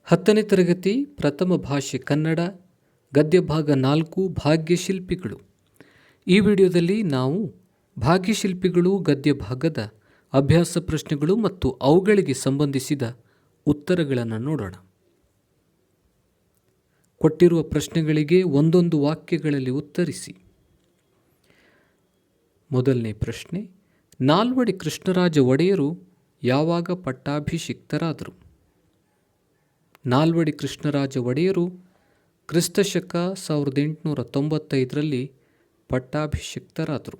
10ನೇ ತರಗತಿ ಪ್ರಥಮ ಭಾಷೆ ಕನ್ನಡ ಗದ್ಯ ಭಾಗ 4 ಭಾಗ್ಯಶಿಲ್ಪಿಗಳು. ಈ ವಿಡಿಯೋದಲ್ಲಿ ನಾವು ಭಾಗ್ಯಶಿಲ್ಪಿಗಳು ಗದ್ಯ ಭಾಗದ ಅಭ್ಯಾಸ ಪ್ರಶ್ನೆಗಳು ಮತ್ತು ಅವುಗಳಿಗೆ ಸಂಬಂಧಿಸಿದ ಉತ್ತರಗಳನ್ನು ನೋಡೋಣ. ಕೊಟ್ಟಿರುವ ಪ್ರಶ್ನೆಗಳಿಗೆ ಒಂದೊಂದು ವಾಕ್ಯಗಳಲ್ಲಿ ಉತ್ತರಿಸಿ. ಮೊದಲನೇ ಪ್ರಶ್ನೆ, ನಾಲ್ವಡಿ ಕೃಷ್ಣರಾಜ ಒಡೆಯರು ಯಾವಾಗ ಪಟ್ಟಾಭಿಷಿಕ್ತರಾದರು? ನಾಲ್ವಡಿ ಕೃಷ್ಣರಾಜ ಒಡೆಯರು ಕ್ರಿಸ್ತಶಕ 1895ರಲ್ಲಿ ಪಟ್ಟಾಭಿಷಿಕ್ತರಾದರು.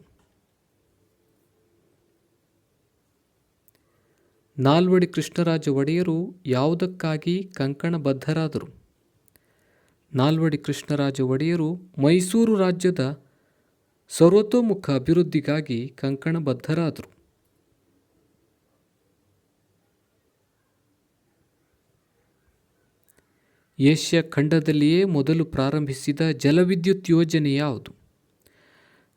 ನಾಲ್ವಡಿ ಕೃಷ್ಣರಾಜ ಒಡೆಯರು ಯಾವುದಕ್ಕಾಗಿ ಕಂಕಣಬದ್ಧರಾದರು? ನಾಲ್ವಡಿ ಕೃಷ್ಣರಾಜ ಒಡೆಯರು ಮೈಸೂರು ರಾಜ್ಯದ ಸರ್ವತೋಮುಖ ಅಭಿವೃದ್ಧಿಗಾಗಿ ಕಂಕಣಬದ್ಧರಾದರು. ಏಷ್ಯಾ ಖಂಡದಲ್ಲಿಯೇ ಮೊದಲು ಪ್ರಾರಂಭಿಸಿದ ಜಲವಿದ್ಯುತ್ ಯೋಜನೆ ಯಾವುದು?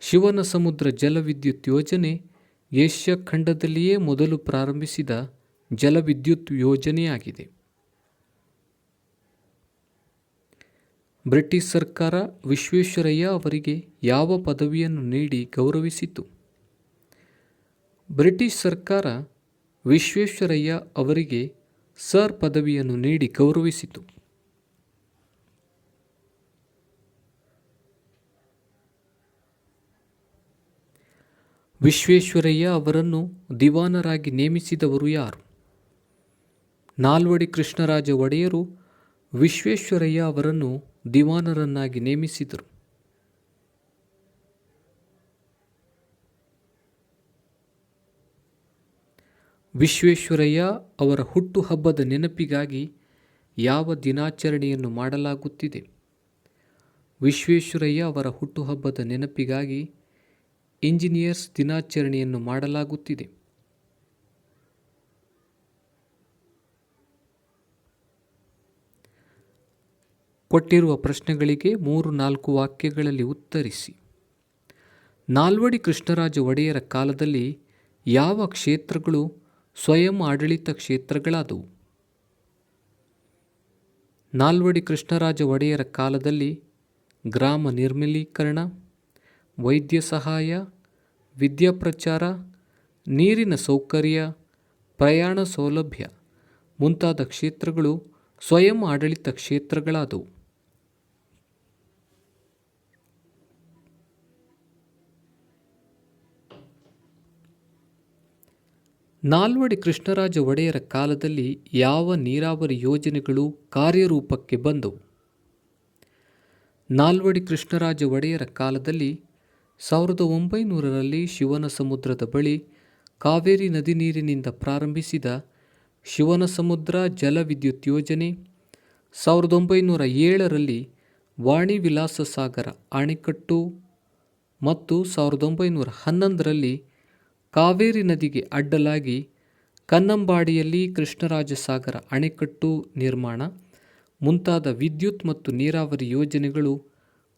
ಶಿವನ ಸಮುದ್ರ ಜಲವಿದ್ಯುತ್ ಯೋಜನೆ ಏಷ್ಯಾ ಖಂಡದಲ್ಲಿಯೇ ಮೊದಲು ಪ್ರಾರಂಭಿಸಿದ ಜಲವಿದ್ಯುತ್ ಯೋಜನೆಯಾಗಿದೆ. ಬ್ರಿಟಿಷ್ ಸರ್ಕಾರ ವಿಶ್ವೇಶ್ವರಯ್ಯ ಅವರಿಗೆ ಯಾವ ಪದವಿಯನ್ನು ನೀಡಿ ಗೌರವಿಸಿತು? ಬ್ರಿಟಿಷ್ ಸರ್ಕಾರ ವಿಶ್ವೇಶ್ವರಯ್ಯ ಅವರಿಗೆ ಸರ್ ಪದವಿಯನ್ನು ನೀಡಿ ಗೌರವಿಸಿತು. ವಿಶ್ವೇಶ್ವರಯ್ಯ ಅವರನ್ನು ದಿವಾನರಾಗಿ ನೇಮಿಸಿದವರು ಯಾರು? ನಾಲ್ವಡಿ ಕೃಷ್ಣರಾಜ ಒಡೆಯರು ವಿಶ್ವೇಶ್ವರಯ್ಯ ಅವರನ್ನು ದಿವಾನರನ್ನಾಗಿ ನೇಮಿಸಿದರು. ವಿಶ್ವೇಶ್ವರಯ್ಯ ಅವರ ಹುಟ್ಟುಹಬ್ಬದ ನೆನಪಿಗಾಗಿ ಯಾವ ದಿನಾಚರಣೆಯನ್ನು ಮಾಡಲಾಗುತ್ತಿದೆ? ವಿಶ್ವೇಶ್ವರಯ್ಯ ಅವರ ಹುಟ್ಟುಹಬ್ಬದ ನೆನಪಿಗಾಗಿ ಇಂಜಿನಿಯರ್ಸ್ ದಿನಾಚರಣೆಯನ್ನು ಮಾಡಲಾಗುತ್ತಿದೆ. ಕೊಟ್ಟಿರುವ ಪ್ರಶ್ನೆಗಳಿಗೆ 3-4 ವಾಕ್ಯಗಳಲ್ಲಿ ಉತ್ತರಿಸಿ. ನಾಲ್ವಡಿ ಕೃಷ್ಣರಾಜ ಒಡೆಯರ ಕಾಲದಲ್ಲಿ ಯಾವ ಕ್ಷೇತ್ರಗಳು ಸ್ವಯಂ ಆಡಳಿತ ಕ್ಷೇತ್ರಗಳಾದವು? ನಾಲ್ವಡಿ ಕೃಷ್ಣರಾಜ ಒಡೆಯರ ಕಾಲದಲ್ಲಿ ಗ್ರಾಮ ನಿರ್ಮಲೀಕರಣ, ವೈದ್ಯ ಸಹಾಯ, ವಿದ್ಯಾಪ್ರಚಾರ, ನೀರಿನ ಸೌಕರ್ಯ, ಪ್ರಯಾಣ ಸೌಲಭ್ಯ ಮುಂತಾದ ಕ್ಷೇತ್ರಗಳು ಸ್ವಯಂ ಆಡಳಿತ ಕ್ಷೇತ್ರಗಳಾದವು. ನಾಲ್ವಡಿ ಕೃಷ್ಣರಾಜ ಒಡೆಯರ ಕಾಲದಲ್ಲಿ ಯಾವ ನೀರಾವರಿ ಯೋಜನೆಗಳು ಕಾರ್ಯರೂಪಕ್ಕೆ ಬಂದವು? ನಾಲ್ವಡಿ ಕೃಷ್ಣರಾಜ ಒಡೆಯರ ಕಾಲದಲ್ಲಿ 1900ರಲ್ಲಿ ಶಿವನ ಸಮುದ್ರದ ಬಳಿ ಕಾವೇರಿ ನದಿ ನೀರಿನಿಂದ ಪ್ರಾರಂಭಿಸಿದ ಶಿವನ ಸಮುದ್ರ ಜಲವಿದ್ಯುತ್ ಯೋಜನೆ, 1907ರಲ್ಲಿ ವಾಣಿ ವಿಲಾಸ ಸಾಗರ ಅಣೆಕಟ್ಟು ಮತ್ತು 1911ರಲ್ಲಿ ಕಾವೇರಿ ನದಿಗೆ ಅಡ್ಡಲಾಗಿ ಕನ್ನಂಬಾಡಿಯಲ್ಲಿ ಕೃಷ್ಣರಾಜ ಸಾಗರ ಅಣೆಕಟ್ಟು ನಿರ್ಮಾಣ ಮುಂತಾದ ವಿದ್ಯುತ್ ಮತ್ತು ನೀರಾವರಿ ಯೋಜನೆಗಳು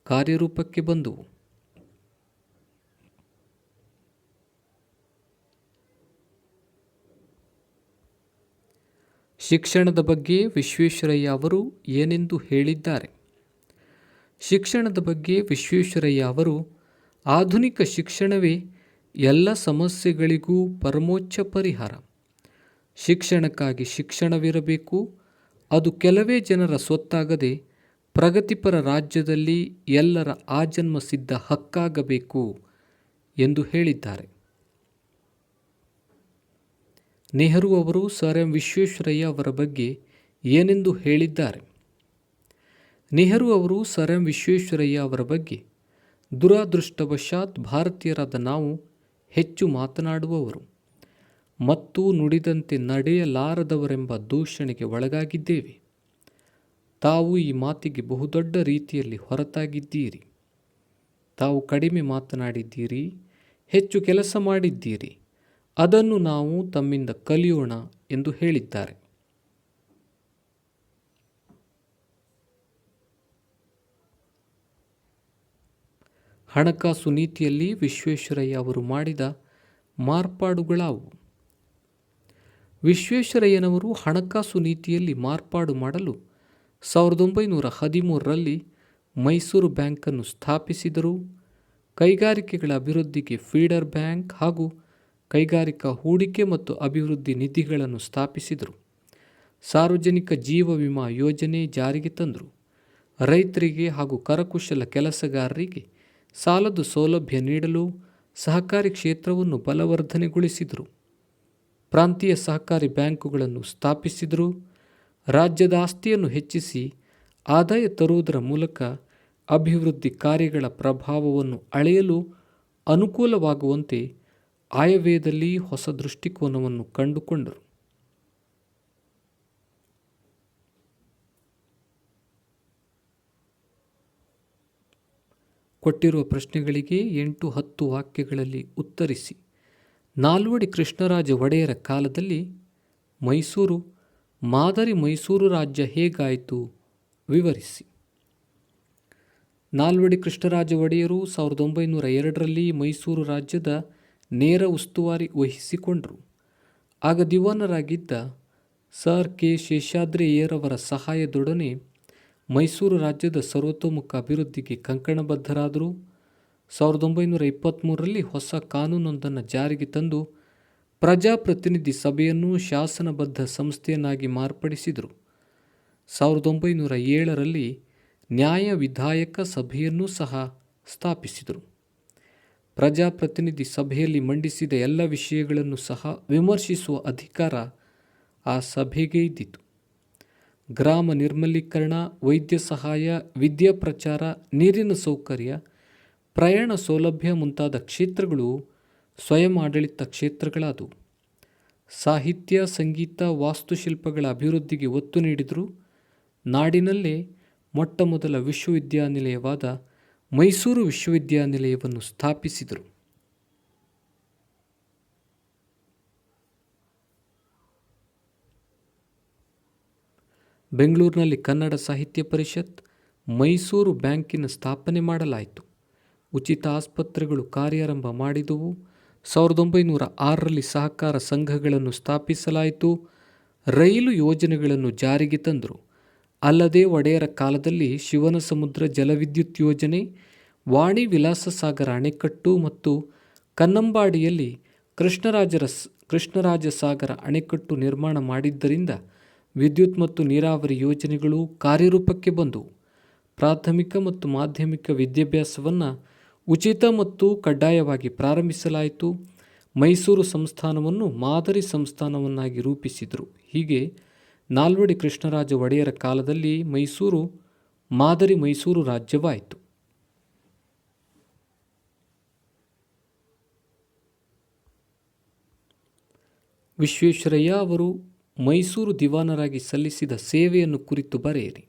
ಕಾರ್ಯರೂಪಕ್ಕೆ ಬಂದವು. ಶಿಕ್ಷಣದ ಬಗ್ಗೆ ವಿಶ್ವೇಶ್ವರಯ್ಯ ಅವರು ಏನೆಂದು ಹೇಳಿದ್ದಾರೆ? ಶಿಕ್ಷಣದ ಬಗ್ಗೆ ವಿಶ್ವೇಶ್ವರಯ್ಯ ಅವರು ಆಧುನಿಕ ಶಿಕ್ಷಣವೇ ಎಲ್ಲ ಸಮಸ್ಯೆಗಳಿಗೂ ಪರಮೋಚ್ಚ ಪರಿಹಾರ. ಶಿಕ್ಷಣಕ್ಕಾಗಿ ಶಿಕ್ಷಣವಿರಬೇಕು. ಅದು ಕೆಲವೇ ಜನರ ಸ್ವತ್ತಾಗದೆ ಪ್ರಗತಿಪರ ರಾಜ್ಯದಲ್ಲಿ ಎಲ್ಲರ ಆಜನ್ಮ ಸಿದ್ಧ ಹಕ್ಕಾಗಬೇಕು ಎಂದು ಹೇಳಿದ್ದಾರೆ. ನೆಹರು ಅವರು ಸರ್ ಎಂ ವಿಶ್ವೇಶ್ವರಯ್ಯ ಅವರ ಬಗ್ಗೆ ಏನೆಂದು ಹೇಳಿದ್ದಾರೆ? ನೆಹರು ಅವರು ಸರ್ ಎಂ ವಿಶ್ವೇಶ್ವರಯ್ಯ ಅವರ ಬಗ್ಗೆ ದುರಾದೃಷ್ಟವಶಾತ್ ಭಾರತೀಯರಾದ ನಾವು ಹೆಚ್ಚು ಮಾತನಾಡುವವರು ಮತ್ತು ನುಡಿದಂತೆ ನಡೆಯಲಾರದವರೆಂಬ ದೂಷಣೆಗೆ ಒಳಗಾಗಿದ್ದೇವೆ. ತಾವು ಈ ಮಾತಿಗೆ ಬಹುದೊಡ್ಡ ರೀತಿಯಲ್ಲಿ ಹೊರತಾಗಿದ್ದೀರಿ. ತಾವು ಕಡಿಮೆ ಮಾತನಾಡಿದ್ದೀರಿ, ಹೆಚ್ಚು ಕೆಲಸ ಮಾಡಿದ್ದೀರಿ. ಅದನ್ನು ನಾವು ತಮ್ಮಿಂದ ಕಲಿಯೋಣ ಎಂದು ಹೇಳಿದ್ದಾರೆ. ಹಣಕಾಸು ನೀತಿಯಲ್ಲಿ ವಿಶ್ವೇಶ್ವರಯ್ಯ ಅವರು ಮಾಡಿದ ಮಾರ್ಪಾಡುಗಳಾವು? ವಿಶ್ವೇಶ್ವರಯ್ಯನವರು ಹಣಕಾಸು ನೀತಿಯಲ್ಲಿ ಮಾರ್ಪಾಡು ಮಾಡಲು 1913ರಲ್ಲಿ ಮೈಸೂರು ಬ್ಯಾಂಕನ್ನು ಸ್ಥಾಪಿಸಿದರು. ಕೈಗಾರಿಕೆಗಳ ಅಭಿವೃದ್ಧಿಗೆ ಫೀಡರ್ ಬ್ಯಾಂಕ್ ಹಾಗೂ ಕೈಗಾರಿಕಾ ಹೂಡಿಕೆ ಮತ್ತು ಅಭಿವೃದ್ಧಿ ನಿಧಿಗಳನ್ನು ಸ್ಥಾಪಿಸಿದರು. ಸಾರ್ವಜನಿಕ ಜೀವ ವಿಮಾ ಯೋಜನೆ ಜಾರಿಗೆ ತಂದರು. ರೈತರಿಗೆ ಹಾಗೂ ಕರಕುಶಲ ಕೆಲಸಗಾರರಿಗೆ ಸಾಲದ ಸೌಲಭ್ಯ ನೀಡಲು ಸಹಕಾರಿ ಕ್ಷೇತ್ರವನ್ನು ಬಲವರ್ಧನೆಗೊಳಿಸಿದರು. ಪ್ರಾಂತೀಯ ಸಹಕಾರಿ ಬ್ಯಾಂಕುಗಳನ್ನು ಸ್ಥಾಪಿಸಿದರು. ರಾಜ್ಯದ ಆಸ್ತಿಯನ್ನು ಹೆಚ್ಚಿಸಿ ಆದಾಯ ತರುವುದರ ಮೂಲಕ ಅಭಿವೃದ್ಧಿ ಕಾರ್ಯಗಳ ಪ್ರಭಾವವನ್ನು ಅಳೆಯಲು ಅನುಕೂಲವಾಗುವಂತೆ ಆಯವ್ಯಯದಲ್ಲಿ ಹೊಸ ದೃಷ್ಟಿಕೋನವನ್ನು ಕಂಡುಕೊಂಡರು. ಕೊಟ್ಟಿರುವ ಪ್ರಶ್ನೆಗಳಿಗೆ 8-10 ವಾಕ್ಯಗಳಲ್ಲಿ ಉತ್ತರಿಸಿ. ನಾಲ್ವಡಿ ಕೃಷ್ಣರಾಜ ಒಡೆಯರ ಕಾಲದಲ್ಲಿ ಮೈಸೂರು ಮಾದರಿ ಮೈಸೂರು ರಾಜ್ಯ ಹೇಗಾಯಿತು ವಿವರಿಸಿ. ನಾಲ್ವಡಿ ಕೃಷ್ಣರಾಜ ಒಡೆಯರು 1902ರಲ್ಲಿ ಮೈಸೂರು ರಾಜ್ಯದ ನೇರ ಉಸ್ತುವಾರಿ ವಹಿಸಿಕೊಂಡರು. ಆಗ ದಿವಾನರಾಗಿದ್ದ ಸರ್ ಕೆ ಶೇಷಾದ್ರಿಯರವರ ಸಹಾಯದೊಡನೆ ಮೈಸೂರು ರಾಜ್ಯದ ಸರ್ವತೋಮುಖ ಅಭಿವೃದ್ಧಿಗೆ ಕಂಕಣಬದ್ಧರಾದರು. 1923ರಲ್ಲಿ ಹೊಸ ಕಾನೂನೊಂದನ್ನು ಜಾರಿಗೆ ತಂದು ಪ್ರಜಾಪ್ರತಿನಿಧಿ ಸಭೆಯನ್ನು ಶಾಸನಬದ್ಧ ಸಂಸ್ಥೆಯನ್ನಾಗಿ ಮಾರ್ಪಡಿಸಿದರು. 1907ರಲ್ಲಿ ನ್ಯಾಯ ವಿಧಾಯಕ ಸಭೆಯನ್ನೂ ಸಹ ಸ್ಥಾಪಿಸಿದರು. ಪ್ರಜಾಪ್ರತಿನಿಧಿ ಸಭೆಯಲ್ಲಿ ಮಂಡಿಸಿದ ಎಲ್ಲ ವಿಷಯಗಳನ್ನು ಸಹ ವಿಮರ್ಶಿಸುವ ಅಧಿಕಾರ ಆ ಸಭೆಗೆ ಇದ್ದಿತು. ಗ್ರಾಮ ನಿರ್ಮಲೀಕರಣ, ವೈದ್ಯ ಸಹಾಯ, ವಿದ್ಯಾ ಪ್ರಚಾರ, ನೀರಿನ ಸೌಕರ್ಯ, ಪ್ರಯಾಣ ಸೌಲಭ್ಯ ಮುಂತಾದ ಕ್ಷೇತ್ರಗಳು ಸ್ವಯಂ ಆಡಳಿತ ಕ್ಷೇತ್ರಗಳಾದವು. ಸಾಹಿತ್ಯ, ಸಂಗೀತ, ವಾಸ್ತುಶಿಲ್ಪಗಳ ಅಭಿವೃದ್ಧಿಗೆ ಒತ್ತು ನೀಡಿದರು. ನಾಡಿನಲ್ಲೇ ಮೊಟ್ಟಮೊದಲ ವಿಶ್ವವಿದ್ಯಾನಿಲಯವಾದ ಮೈಸೂರು ವಿಶ್ವವಿದ್ಯಾನಿಲಯವನ್ನು ಸ್ಥಾಪಿಸಿದರು. ಬೆಂಗಳೂರಿನಲ್ಲಿ ಕನ್ನಡ ಸಾಹಿತ್ಯ ಪರಿಷತ್, ಮೈಸೂರು ಬ್ಯಾಂಕಿನ ಸ್ಥಾಪನೆ ಮಾಡಲಾಯಿತು. ಉಚಿತ ಆಸ್ಪತ್ರೆಗಳು ಕಾರ್ಯಾರಂಭ ಮಾಡಿದವು. 1906ರಲ್ಲಿ ಸಹಕಾರ ಸಂಘಗಳನ್ನು ಸ್ಥಾಪಿಸಲಾಯಿತು. ರೈಲು ಯೋಜನೆಗಳನ್ನು ಜಾರಿಗೆ ತಂದರು. ಅಲ್ಲದೆ ಒಡೆಯರ ಕಾಲದಲ್ಲಿ ಶಿವನಸಮುದ್ರ ಜಲವಿದ್ಯುತ್ ಯೋಜನೆ, ವಾಣಿ ವಿಲಾಸಸಾಗರ ಅಣೆಕಟ್ಟು ಮತ್ತು ಕನ್ನಂಬಾಡಿಯಲ್ಲಿ ಕೃಷ್ಣರಾಜಸಾಗರ ಅಣೆಕಟ್ಟು ನಿರ್ಮಾಣ ಮಾಡಿದ್ದರಿಂದ ವಿದ್ಯುತ್ ಮತ್ತು ನೀರಾವರಿ ಯೋಜನೆಗಳು ಕಾರ್ಯರೂಪಕ್ಕೆ ಬಂದವು. ಪ್ರಾಥಮಿಕ ಮತ್ತು ಮಾಧ್ಯಮಿಕ ವಿದ್ಯಾಭ್ಯಾಸವನ್ನು ಉಚಿತ ಮತ್ತು ಕಡ್ಡಾಯವಾಗಿ ಪ್ರಾರಂಭಿಸಲಾಯಿತು. ಮೈಸೂರು ಸಂಸ್ಥಾನವನ್ನು ಮಾದರಿ ಸಂಸ್ಥಾನವನ್ನಾಗಿ ರೂಪಿಸಿದರು. ಹೀಗೆ ನಾಲ್ವಡಿ ಕೃಷ್ಣರಾಜ ಒಡೆಯರ ಕಾಲದಲ್ಲಿ ಮೈಸೂರು ಮಾದರಿ ಮೈಸೂರು ರಾಜ್ಯವಾಯಿತು. ವಿಶ್ವೇಶ್ವರಯ್ಯ ಅವರು ಮೈಸೂರು ದಿವಾನರಾಗಿ ಸಲ್ಲಿಸಿದ ಸೇವೆಯನ್ನು ಕುರಿತು ಬರೆಯಿರಿ.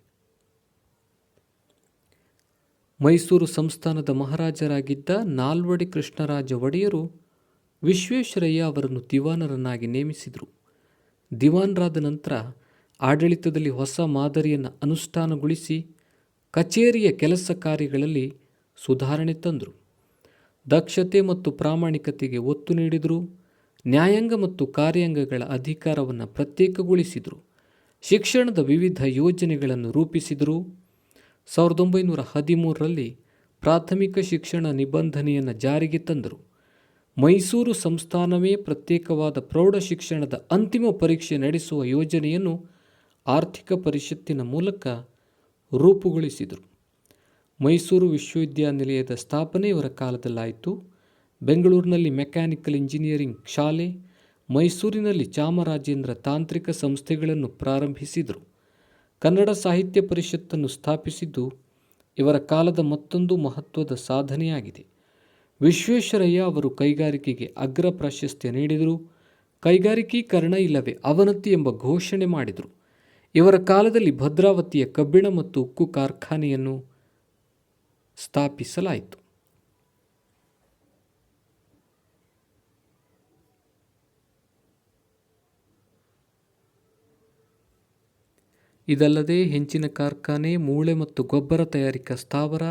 ಮೈಸೂರು ಸಂಸ್ಥಾನದ ಮಹಾರಾಜರಾಗಿದ್ದ ನಾಲ್ವಡಿ ಕೃಷ್ಣರಾಜ ಒಡೆಯರು ವಿಶ್ವೇಶ್ವರಯ್ಯ ಅವರನ್ನು ದಿವಾನರನ್ನಾಗಿ ನೇಮಿಸಿದರು. ದಿವಾನರಾದ ನಂತರ ಆಡಳಿತದಲ್ಲಿ ಹೊಸ ಮಾದರಿಯನ್ನು ಅನುಷ್ಠಾನಗೊಳಿಸಿ ಕಚೇರಿಯ ಕೆಲಸ ಕಾರ್ಯಗಳಲ್ಲಿ ಸುಧಾರಣೆ ತಂದರು. ದಕ್ಷತೆ ಮತ್ತು ಪ್ರಾಮಾಣಿಕತೆಗೆ ಒತ್ತು ನೀಡಿದರು. ನ್ಯಾಯಾಂಗ ಮತ್ತು ಕಾರ್ಯಾಂಗಗಳ ಅಧಿಕಾರವನ್ನು ಪ್ರತ್ಯೇಕಗೊಳಿಸಿದರು. ಶಿಕ್ಷಣದ ವಿವಿಧ ಯೋಜನೆಗಳನ್ನು ರೂಪಿಸಿದರು. 1913ರಲ್ಲಿ ಪ್ರಾಥಮಿಕ ಶಿಕ್ಷಣ ನಿಬಂಧನೆಯನ್ನು ಜಾರಿಗೆ ತಂದರು. ಮೈಸೂರು ಸಂಸ್ಥಾನವೇ ಪ್ರತ್ಯೇಕವಾದ ಪ್ರೌಢ ಶಿಕ್ಷಣದ ಅಂತಿಮ ಪರೀಕ್ಷೆ ನಡೆಸುವ ಯೋಜನೆಯನ್ನು ಆರ್ಥಿಕ ಪರಿಷತ್ತಿನ ಮೂಲಕ ರೂಪುಗೊಳಿಸಿದರು. ಮೈಸೂರು ವಿಶ್ವವಿದ್ಯಾನಿಲಯದ ಸ್ಥಾಪನೆ ಇವರ ಕಾಲದಲ್ಲಾಯಿತು. ಬೆಂಗಳೂರಿನಲ್ಲಿ ಮೆಕ್ಯಾನಿಕಲ್ ಇಂಜಿನಿಯರಿಂಗ್ ಶಾಲೆ, ಮೈಸೂರಿನಲ್ಲಿ ಚಾಮರಾಜೇಂದ್ರ ತಾಂತ್ರಿಕ ಸಂಸ್ಥೆಗಳನ್ನು ಪ್ರಾರಂಭಿಸಿದರು. ಕನ್ನಡ ಸಾಹಿತ್ಯ ಪರಿಷತ್ತನ್ನು ಸ್ಥಾಪಿಸಿದ್ದು ಇವರ ಕಾಲದ ಮತ್ತೊಂದು ಮಹತ್ವದ ಸಾಧನೆಯಾಗಿದೆ. ವಿಶ್ವೇಶ್ವರಯ್ಯ ಅವರು ಕೈಗಾರಿಕೆಗೆ ಅಗ್ರ ಪ್ರಾಶಸ್ತ್ಯ ನೀಡಿದರು. ಕೈಗಾರಿಕೀಕರಣ ಇಲ್ಲವೇ ಅವನತಿ ಎಂಬ ಘೋಷಣೆ ಮಾಡಿದರು. ಇವರ ಕಾಲದಲ್ಲಿ ಭದ್ರಾವತಿಯ ಕಬ್ಬಿಣ ಮತ್ತು ಉಕ್ಕು ಕಾರ್ಖಾನೆಯನ್ನು ಸ್ಥಾಪಿಸಲಾಯಿತು. ಇದಲ್ಲದೆ ಹೆಂಚಿನ ಕಾರ್ಖಾನೆ, ಮೂಳೆ ಮತ್ತು ಗೊಬ್ಬರ ತಯಾರಿಕಾ ಸ್ಥಾವರ,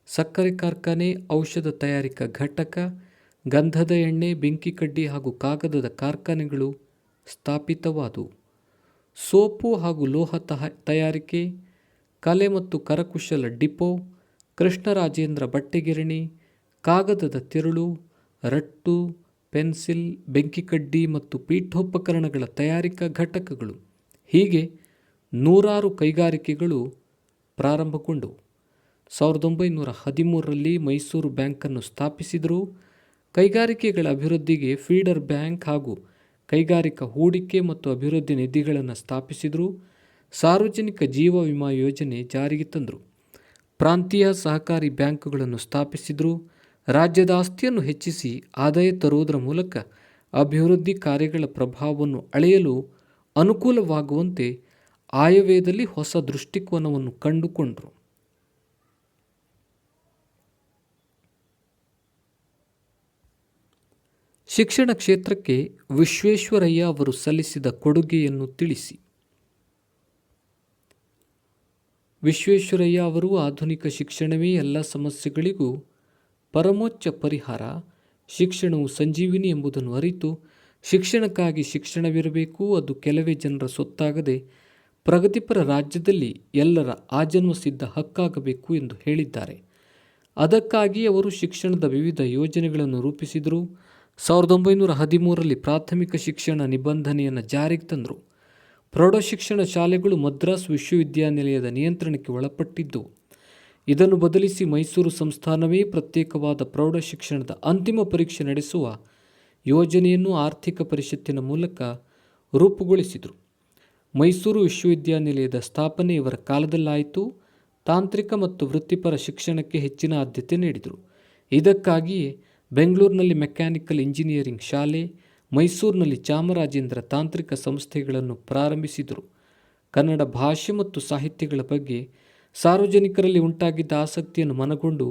ಸಕ್ಕರೆ ಕಾರ್ಖಾನೆ, ಔಷಧ ತಯಾರಿಕಾ ಘಟಕ, ಗಂಧದ ಎಣ್ಣೆ, ಬೆಂಕಿ ಕಡ್ಡಿ ಹಾಗೂ ಕಾಗದದ ಕಾರ್ಖಾನೆಗಳು ಸ್ಥಾಪಿತವಾದವು. ಸೋಪು ಹಾಗೂ ಲೋಹ ತಯಾರಿಕೆ, ಕಲೆ ಮತ್ತು ಕರಕುಶಲ ಡಿಪೋ, ಕೃಷ್ಣರಾಜೇಂದ್ರ ಬಟ್ಟೆಗಿರಣಿ, ಕಾಗದದ ತಿರುಳು, ರಟ್ಟು, ಪೆನ್ಸಿಲ್, ಬೆಂಕಿಕಡ್ಡಿ ಮತ್ತು ಪೀಠೋಪಕರಣಗಳ ತಯಾರಿಕಾ ಘಟಕಗಳು ಹೀಗೆ ನೂರಾರು ಕೈಗಾರಿಕೆಗಳು ಪ್ರಾರಂಭಗೊಂಡವು. 1913ರಲ್ಲಿ ಮೈಸೂರು ಬ್ಯಾಂಕನ್ನು ಸ್ಥಾಪಿಸಿದರು. ಕೈಗಾರಿಕೆಗಳ ಅಭಿವೃದ್ಧಿಗೆ ಫೀಡರ್ ಬ್ಯಾಂಕ್ ಹಾಗೂ ಕೈಗಾರಿಕಾ ಹೂಡಿಕೆ ಮತ್ತು ಅಭಿವೃದ್ಧಿ ನಿಧಿಗಳನ್ನು ಸ್ಥಾಪಿಸಿದರು. ಸಾರ್ವಜನಿಕ ಜೀವ ವಿಮಾ ಯೋಜನೆ ಜಾರಿಗೆ ತಂದರು. ಪ್ರಾಂತೀಯ ಸಹಕಾರಿ ಬ್ಯಾಂಕುಗಳನ್ನು ಸ್ಥಾಪಿಸಿದರು. ರಾಜ್ಯದ ಆಸ್ತಿಯನ್ನು ಹೆಚ್ಚಿಸಿ ಆದಾಯ ತರುವುದರ ಮೂಲಕ ಅಭಿವೃದ್ಧಿ ಕಾರ್ಯಗಳ ಪ್ರಭಾವವನ್ನು ಅಳೆಯಲು ಅನುಕೂಲವಾಗುವಂತೆ ಆಯವ್ಯಯದಲ್ಲಿ ಹೊಸ ದೃಷ್ಟಿಕೋನವನ್ನು ಕಂಡುಕೊಂಡರು. ಶಿಕ್ಷಣ ಕ್ಷೇತ್ರಕ್ಕೆ ವಿಶ್ವೇಶ್ವರಯ್ಯ ಅವರು ಸಲ್ಲಿಸಿದ ಕೊಡುಗೆಯನ್ನು ತಿಳಿಸಿ. ವಿಶ್ವೇಶ್ವರಯ್ಯ ಅವರು ಆಧುನಿಕ ಶಿಕ್ಷಣವೇ ಎಲ್ಲ ಸಮಸ್ಯೆಗಳಿಗೂ ಪರಮೋಚ್ಚ ಪರಿಹಾರ, ಶಿಕ್ಷಣವು ಸಂಜೀವಿನಿ ಎಂಬುದನ್ನು ಅರಿತು ಶಿಕ್ಷಣಕ್ಕಾಗಿ ಶಿಕ್ಷಣವಿರಬೇಕು, ಅದು ಕೆಲವೇ ಜನರ ಸೊತ್ತಾಗದೆ ಪ್ರಗತಿಪರ ರಾಜ್ಯದಲ್ಲಿ ಎಲ್ಲರ ಆಜನ್ಮ ಸಿದ್ಧ ಹಕ್ಕಾಗಬೇಕು ಎಂದು ಹೇಳಿದ್ದಾರೆ. ಅದಕ್ಕಾಗಿ ಅವರು ಶಿಕ್ಷಣದ ವಿವಿಧ ಯೋಜನೆಗಳನ್ನು ರೂಪಿಸಿದರು. 1913ರಲ್ಲಿ ಪ್ರಾಥಮಿಕ ಶಿಕ್ಷಣ ನಿಬಂಧನೆಯನ್ನು ಜಾರಿಗೆ ತಂದರು. ಪ್ರೌಢಶಿಕ್ಷಣ ಶಾಲೆಗಳು ಮದ್ರಾಸ್ ವಿಶ್ವವಿದ್ಯಾನಿಲಯದ ನಿಯಂತ್ರಣಕ್ಕೆ ಒಳಪಟ್ಟಿದ್ದವು. ಇದನ್ನು ಬದಲಿಸಿ ಮೈಸೂರು ಸಂಸ್ಥಾನವೇ ಪ್ರತ್ಯೇಕವಾದ ಪ್ರೌಢಶಿಕ್ಷಣದ ಅಂತಿಮ ಪರೀಕ್ಷೆ ನಡೆಸುವ ಯೋಜನೆಯನ್ನು ಆರ್ಥಿಕ ಪರಿಷತ್ತಿನ ಮೂಲಕ ರೂಪುಗೊಳಿಸಿದರು. ಮೈಸೂರು ವಿಶ್ವವಿದ್ಯಾನಿಲಯದ ಸ್ಥಾಪನೆ ಇವರ ಕಾಲದಲ್ಲಾಯಿತು. ತಾಂತ್ರಿಕ ಮತ್ತು ವೃತ್ತಿಪರ ಶಿಕ್ಷಣಕ್ಕೆ ಹೆಚ್ಚಿನ ಆದ್ಯತೆ ನೀಡಿದರು. ಇದಕ್ಕಾಗಿಯೇ ಬೆಂಗಳೂರಿನಲ್ಲಿ ಮೆಕ್ಯಾನಿಕಲ್ ಇಂಜಿನಿಯರಿಂಗ್ ಶಾಲೆ, ಮೈಸೂರಿನಲ್ಲಿ ಚಾಮರಾಜೇಂದ್ರ ತಾಂತ್ರಿಕ ಸಂಸ್ಥೆಗಳನ್ನು ಪ್ರಾರಂಭಿಸಿದರು. ಕನ್ನಡ ಭಾಷೆ ಮತ್ತು ಸಾಹಿತ್ಯಗಳ ಬಗ್ಗೆ ಸಾರ್ವಜನಿಕರಲ್ಲಿ ಉಂಟಾಗಿದ್ದ ಆಸಕ್ತಿಯನ್ನು ಮನಗೊಂಡು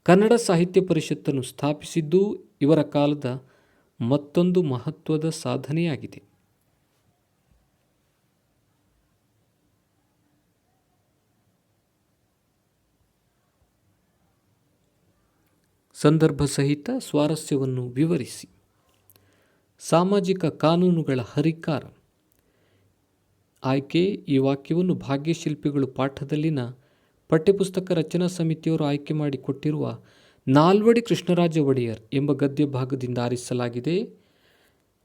ಕನ್ನಡ ಸಾಹಿತ್ಯ ಪರಿಷತ್ತನ್ನು ಸ್ಥಾಪಿಸಿದ್ದು ಇವರ ಕಾಲದ ಮತ್ತೊಂದು ಮಹತ್ವದ ಸಾಧನೆಯಾಗಿದೆ. ಸಂದರ್ಭ ಸಹಿತ ಸ್ವಾರಸ್ಯವನ್ನು ವಿವರಿಸಿ. ಸಾಮಾಜಿಕ ಕಾನೂನುಗಳ ಹರಿಕಾರ. ಆಯ್ಕೆ: ಈ ವಾಕ್ಯವನ್ನು ಭಾಗ್ಯಶಿಲ್ಪಿಗಳು ಪಾಠದಲ್ಲಿನ ಪಠ್ಯಪುಸ್ತಕ ರಚನಾ ಸಮಿತಿಯವರು ಆಯ್ಕೆ ಮಾಡಿ ಕೊಟ್ಟಿರುವ ನಾಲ್ವಡಿ ಕೃಷ್ಣರಾಜ ಒಡೆಯರ್ ಎಂಬ ಗದ್ಯ ಭಾಗದಿಂದ ಆರಿಸಲಾಗಿದೆ.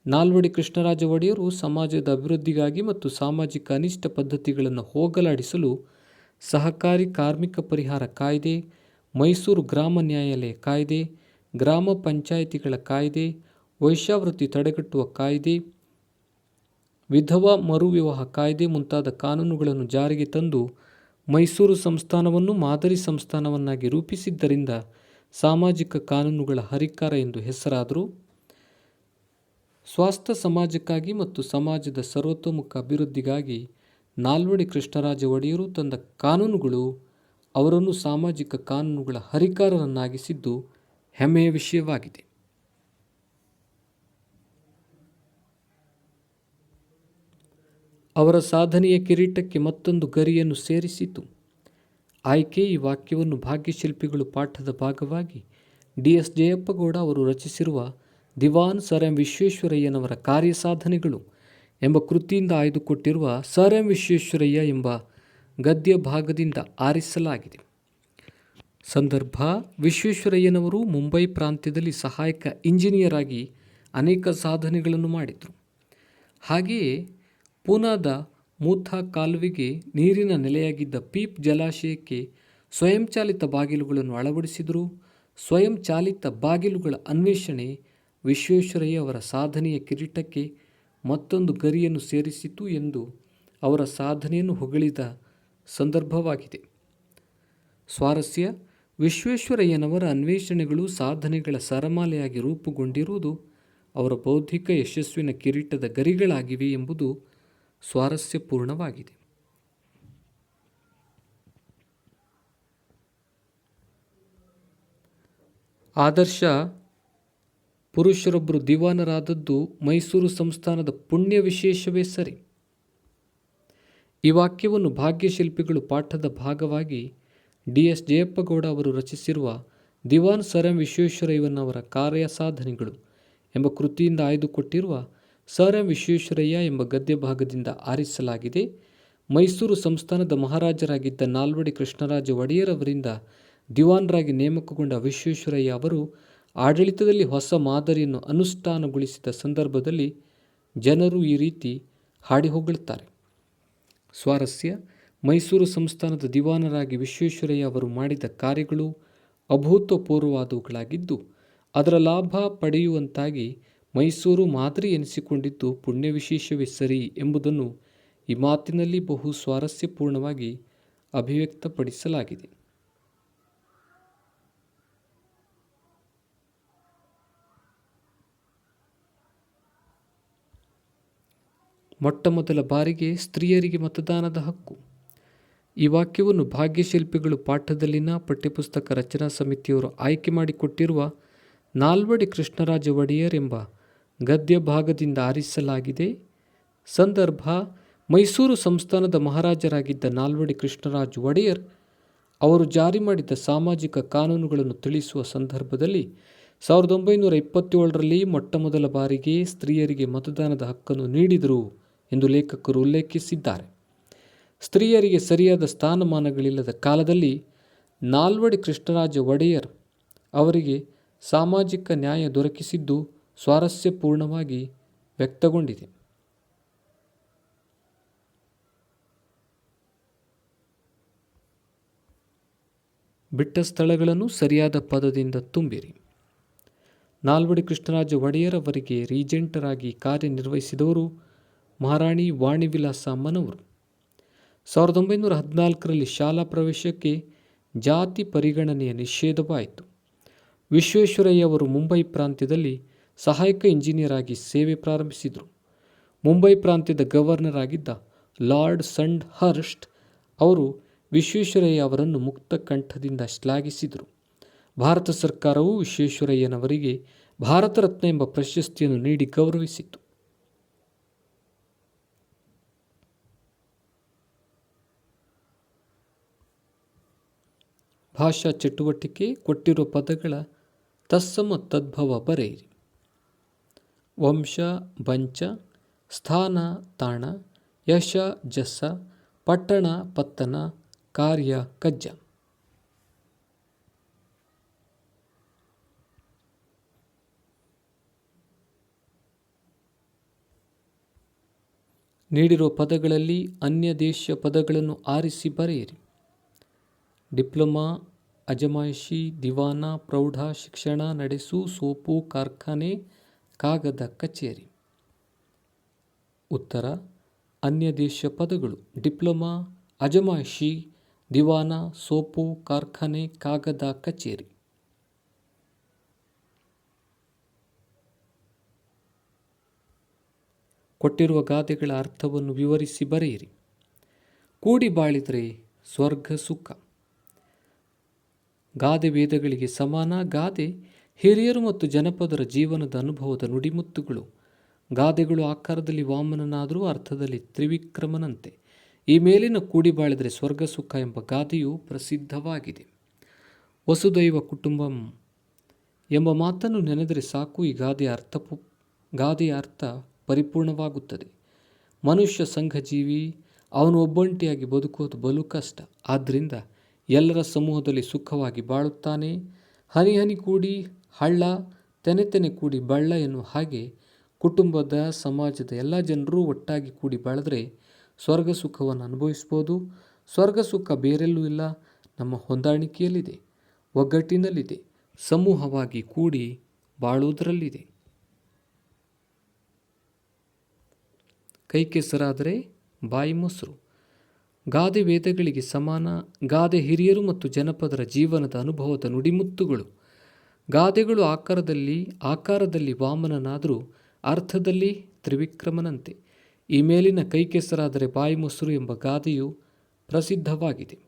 ನಾಲ್ವಡಿ ಕೃಷ್ಣರಾಜ ಒಡೆಯರು ಸಮಾಜದ ಅಭಿವೃದ್ಧಿಗಾಗಿ ಮತ್ತು ಸಾಮಾಜಿಕ ಅನಿಷ್ಟ ಪದ್ಧತಿಗಳನ್ನು ಹೋಗಲಾಡಿಸಲು ಸಹಕಾರಿ ಕಾರ್ಮಿಕ ಪರಿಹಾರ ಕಾಯ್ದೆ, ಮೈಸೂರು ಗ್ರಾಮ ನ್ಯಾಯಾಲಯ ಕಾಯ್ದೆ, ಗ್ರಾಮ ಪಂಚಾಯಿತಿಗಳ ಕಾಯ್ದೆ, ವೈಶ್ಯಾವೃತ್ತಿ ತಡೆಗಟ್ಟುವ ಕಾಯ್ದೆ, ವಿಧವಾ ಮರುವಿವಾಹ ಕಾಯ್ದೆ ಮುಂತಾದ ಕಾನೂನುಗಳನ್ನು ಜಾರಿಗೆ ತಂದು ಮೈಸೂರು ಸಂಸ್ಥಾನವನ್ನು ಮಾದರಿ ಸಂಸ್ಥಾನವನ್ನಾಗಿ ರೂಪಿಸಿದ್ದರಿಂದ ಸಾಮಾಜಿಕ ಕಾನೂನುಗಳ ಹರಿಕಾರ ಎಂದು ಹೆಸರಾದರು. ಸ್ವಾಸ್ಥ್ಯ ಸಮಾಜಕ್ಕಾಗಿ ಮತ್ತು ಸಮಾಜದ ಸರ್ವತೋಮುಖ ಅಭಿವೃದ್ಧಿಗಾಗಿ ನಾಲ್ವಡಿ ಕೃಷ್ಣರಾಜ ಒಡೆಯರು ತಂದ ಕಾನೂನುಗಳು ಅವರನ್ನು ಸಾಮಾಜಿಕ ಕಾನೂನುಗಳ ಹರಿಕಾರರನ್ನಾಗಿಸಿದ್ದು ಹೆಮ್ಮೆಯ ವಿಷಯವಾಗಿದೆ. ಅವರ ಸಾಧನೆಯ ಕಿರೀಟಕ್ಕೆ ಮತ್ತೊಂದು ಗರಿಯನ್ನು ಸೇರಿಸಿತು. ಆಯ್ಕೆ: ಈ ವಾಕ್ಯವನ್ನು ಭಾಗ್ಯಶಿಲ್ಪಿಗಳು ಪಾಠದ ಭಾಗವಾಗಿ ಡಿ.ಎಸ್. ಜಯಪ್ಪಗೌಡ ಅವರು ರಚಿಸಿರುವ ದಿವಾನ್ ಸರ್ ಎಂ ವಿಶ್ವೇಶ್ವರಯ್ಯನವರ ಕಾರ್ಯಸಾಧನೆಗಳು ಎಂಬ ಕೃತಿಯಿಂದ ಆಯ್ದುಕೊಟ್ಟಿರುವ ಸರ್ ಎಂ ವಿಶ್ವೇಶ್ವರಯ್ಯ ಎಂಬ ಗದ್ಯ ಭಾಗದಿಂದ ಆರಿಸಲಾಗಿದೆ. ಸಂದರ್ಭ: ವಿಶ್ವೇಶ್ವರಯ್ಯನವರು ಮುಂಬೈ ಪ್ರಾಂತ್ಯದಲ್ಲಿ ಸಹಾಯಕ ಇಂಜಿನಿಯರ್ ಆಗಿ ಅನೇಕ ಸಾಧನೆಗಳನ್ನು ಮಾಡಿದರು. ಹಾಗೆಯೇ ಪೂನಾದ ಮೂಥಾ ಕಾಲುವೆಗೆ ನೀರಿನ ನೆಲೆಯಾಗಿದ್ದ ಪೀಪ್ ಜಲಾಶಯಕ್ಕೆ ಸ್ವಯಂಚಾಲಿತ ಬಾಗಿಲುಗಳನ್ನು ಅಳವಡಿಸಿದರು. ಸ್ವಯಂಚಾಲಿತ ಬಾಗಿಲುಗಳ ಅನ್ವೇಷಣೆ ವಿಶ್ವೇಶ್ವರಯ್ಯ ಅವರ ಸಾಧನೆಯ ಕಿರೀಟಕ್ಕೆ ಮತ್ತೊಂದು ಗರಿಯನ್ನು ಸೇರಿಸಿತು ಎಂದು ಅವರ ಸಾಧನೆಯನ್ನು ಹೊಗಳಿದ ಸಂದರ್ಭವಾಗಿದೆ. ಸ್ವಾರಸ್ಯ: ವಿಶ್ವೇಶ್ವರಯ್ಯನವರ ಅನ್ವೇಷಣೆಗಳು ಸಾಧನೆಗಳ ಸರಮಾಲೆಯಾಗಿ ರೂಪುಗೊಂಡಿರುವುದು ಅವರ ಬೌದ್ಧಿಕ ಯಶಸ್ಸಿನ ಕಿರೀಟದ ಗರಿಗಳಾಗಿವೆ ಎಂಬುದು ಸ್ವಾರಸ್ಯಪೂರ್ಣವಾಗಿದೆ. ಆದರ್ಶ ಪುರುಷರೊಬ್ಬರು ದಿವಾನರಾದದ್ದು ಮೈಸೂರು ಸಂಸ್ಥಾನದ ಪುಣ್ಯ ವಿಶೇಷವೇ ಸರಿ. ಈ ವಾಕ್ಯವನ್ನು ಭಾಗ್ಯಶಿಲ್ಪಿಗಳು ಪಾಠದ ಭಾಗವಾಗಿ ಡಿ.ಎಸ್. ಜಯಪ್ಪಗೌಡ ಅವರು ರಚಿಸಿರುವ ದಿವಾನ್ ಸರ್ ಎಂ ವಿಶ್ವೇಶ್ವರಯ್ಯನವರ ಕಾರ್ಯಸಾಧನೆಗಳು ಎಂಬ ಕೃತಿಯಿಂದ ಆಯ್ದುಕೊಟ್ಟಿರುವ ಸರ್ ಎಂ ವಿಶ್ವೇಶ್ವರಯ್ಯ ಎಂಬ ಗದ್ಯ ಭಾಗದಿಂದ ಆರಿಸಲಾಗಿದೆ. ಮೈಸೂರು ಸಂಸ್ಥಾನದ ಮಹಾರಾಜರಾಗಿದ್ದ ನಾಲ್ವಡಿ ಕೃಷ್ಣರಾಜ ಒಡೆಯರ್ ಅವರಿಂದ ದಿವಾನರಾಗಿ ನೇಮಕಗೊಂಡ ವಿಶ್ವೇಶ್ವರಯ್ಯ ಅವರು ಆಡಳಿತದಲ್ಲಿ ಹೊಸ ಮಾದರಿಯನ್ನು ಅನುಷ್ಠಾನಗೊಳಿಸಿದ ಸಂದರ್ಭದಲ್ಲಿ ಜನರು ಈ ರೀತಿ ಹಾಡಿ ಹೊಗಳುತ್ತಾರೆ. ಸ್ವಾರಸ್ಯ: ಮೈಸೂರು ಸಂಸ್ಥಾನದ ದಿವಾನರಾಗಿ ವಿಶ್ವೇಶ್ವರಯ್ಯ ಅವರು ಮಾಡಿದ ಕಾರ್ಯಗಳು ಅಭೂತಪೂರ್ವವಾದವುಗಳಾಗಿದ್ದು, ಅದರ ಲಾಭ ಪಡೆಯುವಂತಾಗಿ ಮೈಸೂರು ಮಾದರಿ ಎನಿಸಿಕೊಂಡಿದ್ದು ಪುಣ್ಯ ವಿಶೇಷವೇ ಸರಿ ಎಂಬುದನ್ನು ಈ ಮಾತಿನಲ್ಲಿ ಬಹು ಸ್ವಾರಸ್ಯಪೂರ್ಣವಾಗಿ ಅಭಿವ್ಯಕ್ತಪಡಿಸಲಾಗಿದೆ. ಮೊಟ್ಟಮೊದಲ ಬಾರಿಗೆ ಸ್ತ್ರೀಯರಿಗೆ ಮತದಾನದ ಹಕ್ಕು. ಈ ವಾಕ್ಯವನ್ನು ಭಾಗ್ಯಶಿಲ್ಪಿಗಳು ಪಾಠದಲ್ಲಿನ ಪಠ್ಯಪುಸ್ತಕ ರಚನಾ ಸಮಿತಿಯವರು ಆಯ್ಕೆ ಮಾಡಿಕೊಟ್ಟಿರುವ ನಾಲ್ವಡಿ ಕೃಷ್ಣರಾಜ ಒಡೆಯರ್ ಎಂಬ ಗದ್ಯ ಭಾಗದಿಂದ ಆರಿಸಲಾಗಿದೆ. ಸಂದರ್ಭ: ಮೈಸೂರು ಸಂಸ್ಥಾನದ ಮಹಾರಾಜರಾಗಿದ್ದ ನಾಲ್ವಡಿ ಕೃಷ್ಣರಾಜ ಒಡೆಯರ್ ಅವರು ಜಾರಿ ಮಾಡಿದ ಸಾಮಾಜಿಕ ಕಾನೂನುಗಳನ್ನು ತಿಳಿಸುವ ಸಂದರ್ಭದಲ್ಲಿ 1927ರಲ್ಲಿ ಮೊಟ್ಟಮೊದಲ ಬಾರಿಗೆ ಸ್ತ್ರೀಯರಿಗೆ ಮತದಾನದ ಹಕ್ಕನ್ನು ನೀಡಿದರು ಎಂದು ಲೇಖಕರು ಉಲ್ಲೇಖಿಸಿದ್ದಾರೆ. ಸ್ತ್ರೀಯರಿಗೆ ಸರಿಯಾದ ಸ್ಥಾನಮಾನಗಳಿಲ್ಲದ ಕಾಲದಲ್ಲಿ ನಾಲ್ವಡಿ ಕೃಷ್ಣರಾಜ ಒಡೆಯರ್ ಅವರಿಗೆ ಸಾಮಾಜಿಕ ನ್ಯಾಯ ದೊರಕಿಸಿದ್ದು ಸ್ವಾರಸ್ಯಪೂರ್ಣವಾಗಿ ವ್ಯಕ್ತಗೊಂಡಿದೆ. ಬಿಟ್ಟ ಸ್ಥಳಗಳನ್ನು ಸರಿಯಾದ ಪದದಿಂದ ತುಂಬಿರಿ. ನಾಲ್ವಡಿ ಕೃಷ್ಣರಾಜ ಒಡೆಯರ್ ಅವರಿಗೆ ರೀಜೆಂಟರಾಗಿ ಕಾರ್ಯನಿರ್ವಹಿಸಿದವರು ಮಹಾರಾಣಿ ವಾಣಿವಿಲಾಸ ಅಮ್ಮನವರು. 1914ರಲ್ಲಿ ಶಾಲಾ ಪ್ರವೇಶಕ್ಕೆ ಜಾತಿ ಪರಿಗಣನೆಯ ನಿಷೇಧವಾಯಿತು. ವಿಶ್ವೇಶ್ವರಯ್ಯ ಅವರು ಮುಂಬೈ ಪ್ರಾಂತ್ಯದಲ್ಲಿ ಸಹಾಯಕ ಇಂಜಿನಿಯರ್ ಆಗಿ ಸೇವೆ ಪ್ರಾರಂಭಿಸಿದರು. ಮುಂಬೈ ಪ್ರಾಂತ್ಯದ ಗವರ್ನರ್ ಆಗಿದ್ದ ಲಾರ್ಡ್ ಸಂಡ್ ಹರ್ಸ್ಟ್ ಅವರು ವಿಶ್ವೇಶ್ವರಯ್ಯ ಅವರನ್ನು ಮುಕ್ತ ಕಂಠದಿಂದ ಶ್ಲಾಘಿಸಿದರು. ಭಾರತ ಸರ್ಕಾರವು ವಿಶ್ವೇಶ್ವರಯ್ಯನವರಿಗೆ ಭಾರತ ರತ್ನ ಎಂಬ ಪ್ರಶಸ್ತಿಯನ್ನು ನೀಡಿ ಗೌರವಿಸಿತು. ಭಾಷಾ ಚಟುವಟಿಕೆ: ಕೊಟ್ಟಿರುವ ಪದಗಳ ತತ್ಸಮ ತದ್ಭವ ಬರೆಯಿರಿ. ವಂಶ ಬಂಚ, ಸ್ಥಾನ ತಾಣ, ಯಶ ಜಸ, ಪಟ್ಟಣ ಪತ್ತನ, ಕಾರ್ಯ ಕಜ್ಜ. ನೀಡಿರುವ ಪದಗಳಲ್ಲಿ ಅನ್ಯ ದೇಶ ಪದಗಳನ್ನು ಆರಿಸಿ ಬರೆಯಿರಿ. ಡಿಪ್ಲೊಮಾ, ಅಜಮಾಯಿಷಿ, ದಿವಾನ, ಪ್ರೌಢ ಶಿಕ್ಷಣ ನಡೆಸು, ಸೋಪು ಕಾರ್ಖಾನೆ, ಕಾಗದ ಕಚೇರಿ. ಉತ್ತರ: ಅನ್ಯ ದೇಶ ಪದಗಳು ಡಿಪ್ಲೊಮಾ, ಅಜಮಾಯಿಷಿ, ದಿವಾನ, ಸೋಪು ಕಾರ್ಖಾನೆ, ಕಾಗದ ಕಚೇರಿ. ಕೊಟ್ಟಿರುವ ಗಾದೆಗಳ ಅರ್ಥವನ್ನು ವಿವರಿಸಿ ಬರೆಯಿರಿ. ಕೂಡಿ ಬಾಳಿದರೆ ಸ್ವರ್ಗ ಸುಖ. ಗಾದೆ ವೇದಗಳಿಗೆ ಸಮಾನ. ಗಾದೆ ಹಿರಿಯರು ಮತ್ತು ಜನಪದರ ಜೀವನದ ಅನುಭವದ ನುಡಿಮುತ್ತುಗಳು. ಗಾದೆಗಳು ಆಕಾರದಲ್ಲಿ ವಾಮನನಾದರೂ ಅರ್ಥದಲ್ಲಿ ತ್ರಿವಿಕ್ರಮನಂತೆ. ಈ ಮೇಲಿನ ಕೂಡಿ ಬಾಳಿದರೆ ಸ್ವರ್ಗ ಸುಖ ಎಂಬ ಗಾದೆಯು ಪ್ರಸಿದ್ಧವಾಗಿದೆ. ವಸುದೈವ ಕುಟುಂಬಂ ಎಂಬ ಮಾತನ್ನು ನೆನೆದರೆ ಸಾಕು, ಈ ಗಾದೆಯ ಅರ್ಥ ಪರಿಪೂರ್ಣವಾಗುತ್ತದೆ. ಮನುಷ್ಯ ಸಂಘಜೀವಿ, ಅವನು ಒಬ್ಬಂಟಿಯಾಗಿ ಬದುಕುವುದು ಬಲು ಕಷ್ಟ. ಆದ್ದರಿಂದ ಎಲ್ಲರ ಸಮೂಹದಲ್ಲಿ ಸುಖವಾಗಿ ಬಾಳುತ್ತಾನೆ. ಹನಿ ಹನಿ ಕೂಡಿ ಹಳ್ಳ, ತೆನೆ ತೆನೆ ಕೂಡಿ ಬಳ್ಳ ಎನ್ನುವ ಹಾಗೆ ಕುಟುಂಬದ, ಸಮಾಜದ ಎಲ್ಲ ಜನರೂ ಒಟ್ಟಾಗಿ ಕೂಡಿ ಬಾಳಿದ್ರೆ ಸ್ವರ್ಗ ಸುಖವನ್ನು ಅನುಭವಿಸ್ಬೋದು. ಸ್ವರ್ಗ ಸುಖ ಬೇರೆಲ್ಲೂ ಇಲ್ಲ, ನಮ್ಮ ಹೊಂದಾಣಿಕೆಯಲ್ಲಿದೆ, ಒಗ್ಗಟ್ಟಿನಲ್ಲಿದೆ, ಸಮೂಹವಾಗಿ ಕೂಡಿ ಬಾಳುವುದರಲ್ಲಿದೆ. ಕೈ ಕೆಸರಾದರೆ ಬಾಯಿ ಮೊಸರು. ಗಾದೆ ವೇದಗಳಿಗೆ ಸಮಾನ. ಗಾದೆ ಹಿರಿಯರು ಮತ್ತು ಜನಪದರ ಜೀವನದ ಅನುಭವದ ನುಡಿಮುತ್ತುಗಳು. ಗಾದೆಗಳು ಆಕಾರದಲ್ಲಿ ವಾಮನನಾದರೂ ಅರ್ಥದಲ್ಲಿ ತ್ರಿವಿಕ್ರಮನಂತೆ. ಈ ಮೇಲಿನ ಕೈ ಕೆಸರಾದರೆ ಬಾಯಿ ಮೊಸರು ಎಂಬ ಗಾದೆಯು ಪ್ರಸಿದ್ಧವಾಗಿದೆ.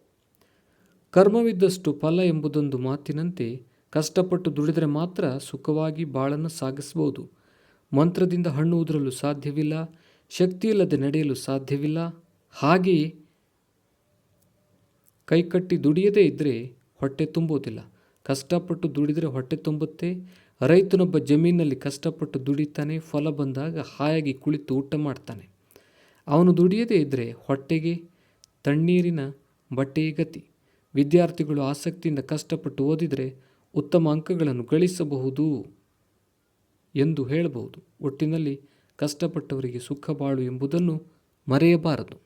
ಕರ್ಮವಿದ್ದಷ್ಟು ಫಲ ಎಂಬುದೊಂದು ಮಾತಿನಂತೆ ಕಷ್ಟಪಟ್ಟು ದುಡಿದರೆ ಮಾತ್ರ ಸುಖವಾಗಿ ಬಾಳನ್ನು ಸಾಗಿಸಬಹುದು. ಮಂತ್ರದಿಂದ ಹಣ್ಣು ಉದುರಲು ಸಾಧ್ಯವಿಲ್ಲ, ಶಕ್ತಿಯಿಲ್ಲದೆ ನಡೆಯಲು ಸಾಧ್ಯವಿಲ್ಲ. ಹಾಗೆಯೇ ಕೈಕಟ್ಟಿ ದುಡಿಯದೇ ಇದ್ದರೆ ಹೊಟ್ಟೆ ತುಂಬುವುದಿಲ್ಲ. ಕಷ್ಟಪಟ್ಟು ದುಡಿದರೆ ಹೊಟ್ಟೆ ತುಂಬುತ್ತೆ. ರೈತನೊಬ್ಬ ಜಮೀನಲ್ಲಿ ಕಷ್ಟಪಟ್ಟು ದುಡಿತಾನೆ, ಫಲ ಬಂದಾಗ ಹಾಯಾಗಿ ಕುಳಿತು ಊಟ ಮಾಡ್ತಾನೆ. ಅವನು ದುಡಿಯದೇ ಇದ್ದರೆ ಹೊಟ್ಟೆಗೆ ತಣ್ಣೀರಿನ ಬಟ್ಟೆಯ ಗತಿ. ವಿದ್ಯಾರ್ಥಿಗಳು ಆಸಕ್ತಿಯಿಂದ ಕಷ್ಟಪಟ್ಟು ಓದಿದರೆ ಉತ್ತಮ ಅಂಕಗಳನ್ನು ಗಳಿಸಬಹುದು ಎಂದು ಹೇಳಬಹುದು. ಒಟ್ಟಿನಲ್ಲಿ ಕಷ್ಟಪಟ್ಟವರಿಗೆ ಸುಖ ಬಾಳು ಎಂಬುದನ್ನು ಮರೆಯಬಾರದು.